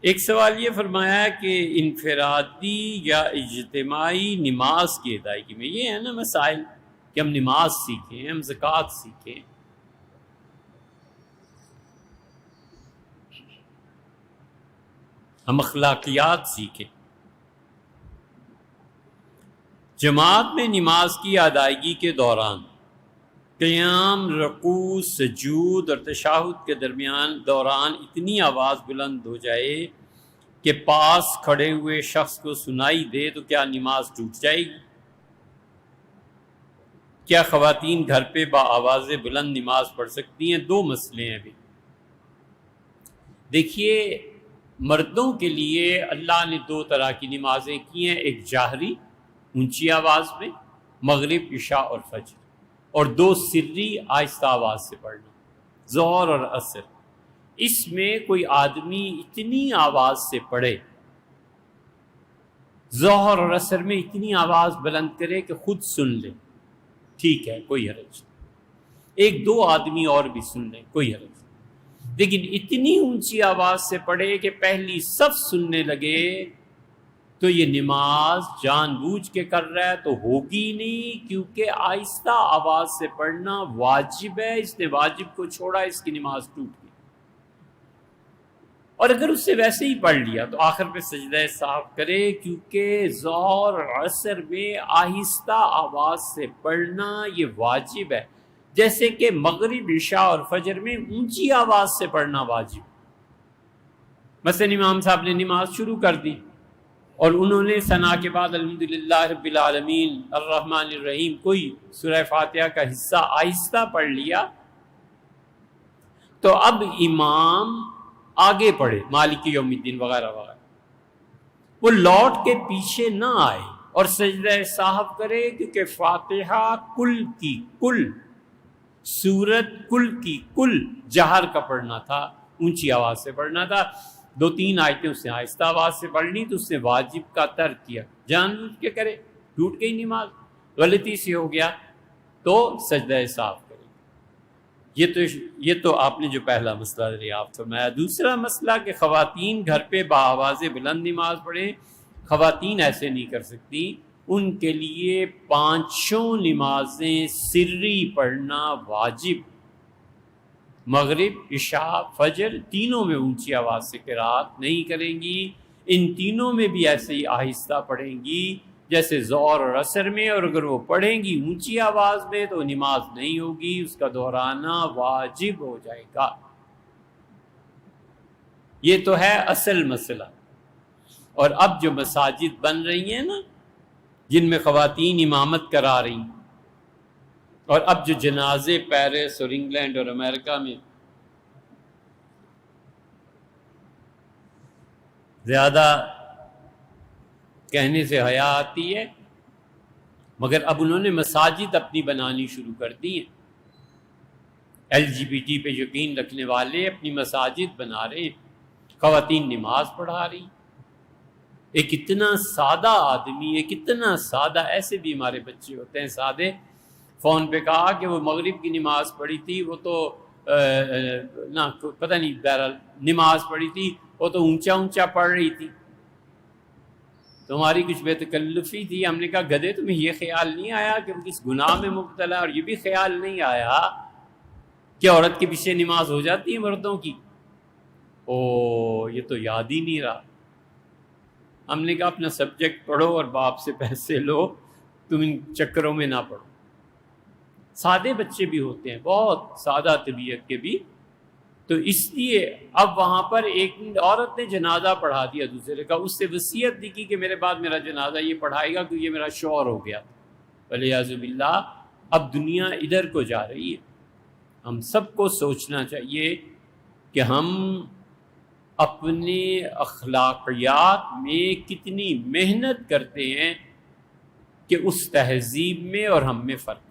ایک سوال یہ فرمایا کہ انفرادی یا اجتماعی نماز کی ادائیگی میں یہ ہے نا مسائل کہ ہم نماز سیکھیں، ہم زکوٰۃ سیکھیں، ہم اخلاقیات سیکھیں۔ جماعت میں نماز کی ادائیگی کے دوران قیام، رکوع، سجود اور تشہد کے دوران اتنی آواز بلند ہو جائے کہ پاس کھڑے ہوئے شخص کو سنائی دے تو کیا نماز ٹوٹ جائے گی؟ کیا خواتین گھر پہ بآواز بلند نماز پڑھ سکتی ہیں؟ دو مسئلے ہیں ابھی۔ دیکھیے، مردوں کے لیے اللہ نے دو طرح کی نمازیں کی ہیں، ایک جہری اونچی آواز میں، مغرب، عشاء اور فجر، اور دو سری آہستہ آواز سے پڑھنا، ظہر اور عصر۔ اس میں کوئی آدمی اتنی آواز سے پڑھے، ظہر اور عصر میں اتنی آواز بلند کرے کہ خود سن لے، ٹھیک ہے، کوئی حرج نہیں، ایک دو آدمی اور بھی سن لیں، کوئی حرج نہیں، لیکن اتنی اونچی آواز سے پڑھے کہ پہلی صف سننے لگے تو یہ نماز جان بوجھ کے کر رہا ہے تو ہوگی نہیں، کیونکہ آہستہ آواز سے پڑھنا واجب ہے، اس نے واجب کو چھوڑا، اس کی نماز ٹوٹ گئی۔ اور اگر اس سے ویسے ہی پڑھ لیا تو آخر پہ سجدہ سہو کرے، کیونکہ ظہر اور عصر میں آہستہ آواز سے پڑھنا یہ واجب ہے، جیسے کہ مغرب، عشاء اور فجر میں اونچی آواز سے پڑھنا واجب۔ مثلا امام صاحب نے نماز شروع کر دی اور انہوں نے ثنا کے بعد الحمدللہ رب العالمین الرحمن الرحیم کوئی سورہ فاتحہ کا حصہ آہستہ پڑھ لیا، تو اب امام آگے پڑھے، مالک یوم الدین وغیرہ وغیرہ، وہ لوٹ کے پیچھے نہ آئے اور سجدہ سہو کرے، کیونکہ فاتحہ کل کی کل، سورت کل کی کل جہر کا پڑھنا تھا، اونچی آواز سے پڑھنا تھا۔ دو تین آیتیں اس نے آہستہ آواز سے پڑھ لی تو اس نے واجب کا ترک کیا، جان بوجھ کے کرے، ٹوٹ گئی نماز، غلطی سے ہو گیا تو سجدہ سہو کرے۔ یہ تو آپ نے جو پہلا مسئلہ دریافت فرمایا۔ دوسرا مسئلہ کہ خواتین گھر پہ بآواز بلند نماز پڑھیں، خواتین ایسے نہیں کر سکتی، ان کے لیے پانچوں نمازیں سری پڑھنا واجب، مغرب، عشاء، فجر، تینوں میں اونچی آواز سے قرات نہیں کریں گی، ان تینوں میں بھی ایسے ہی آہستہ پڑھیں گی جیسے ظہر اور عصر میں، اور اگر وہ پڑھیں گی اونچی آواز میں تو نماز نہیں ہوگی، اس کا دہرانا واجب ہو جائے گا۔ یہ تو ہے اصل مسئلہ۔ اور اب جو مساجد بن رہی ہیں نا، جن میں خواتین امامت کرا رہی ہیں، اور اب جو جنازے پیرس اور انگلینڈ اور امریکہ میں زیادہ کہنے سے حیا آتی ہے، مگر اب انہوں نے مساجد اپنی بنانی شروع کر دی ہیں، LGBT پہ یقین رکھنے والے اپنی مساجد بنا رہے ہیں، خواتین نماز پڑھا رہی ہیں۔ ایک اتنا سادہ آدمی، ایک اتنا سادہ، ایسے بھی ہمارے بچے ہوتے ہیں سادے، فون پہ کہا کہ وہ مغرب کی نماز پڑھی تھی، وہ تو پتہ نہیں، بہرحال نماز پڑھی تھی، وہ تو اونچا اونچا پڑھ رہی تھی، تو ہماری کچھ بے تکلفی تھی، ہم نے کہا گدھے تمہیں یہ خیال نہیں آیا کہ وہ کس گناہ میں مبتلا ہے، اور یہ بھی خیال نہیں آیا کہ عورت کے پیچھے نماز ہو جاتی ہے مردوں کی؟ یہ تو یاد ہی نہیں رہا۔ ہم نے کہا اپنا سبجیکٹ پڑھو اور باپ سے پیسے لو، تم ان چکروں میں نہ پڑھو۔ سادے بچے بھی ہوتے ہیں، بہت سادہ طبیعت کے بھی، تو اس لیے اب وہاں پر ایک عورت نے جنازہ پڑھا دیا دوسرے کا، اس سے وصیت دی کہ میرے بعد میرا جنازہ یہ پڑھائے گا کیونکہ یہ میرا شوہر ہو گیا، والعیاذ باللہ۔ اب دنیا ادھر کو جا رہی ہے۔ ہم سب کو سوچنا چاہیے کہ ہم اپنے اخلاقیات میں کتنی محنت کرتے ہیں کہ اس تہذیب میں اور ہم میں فرق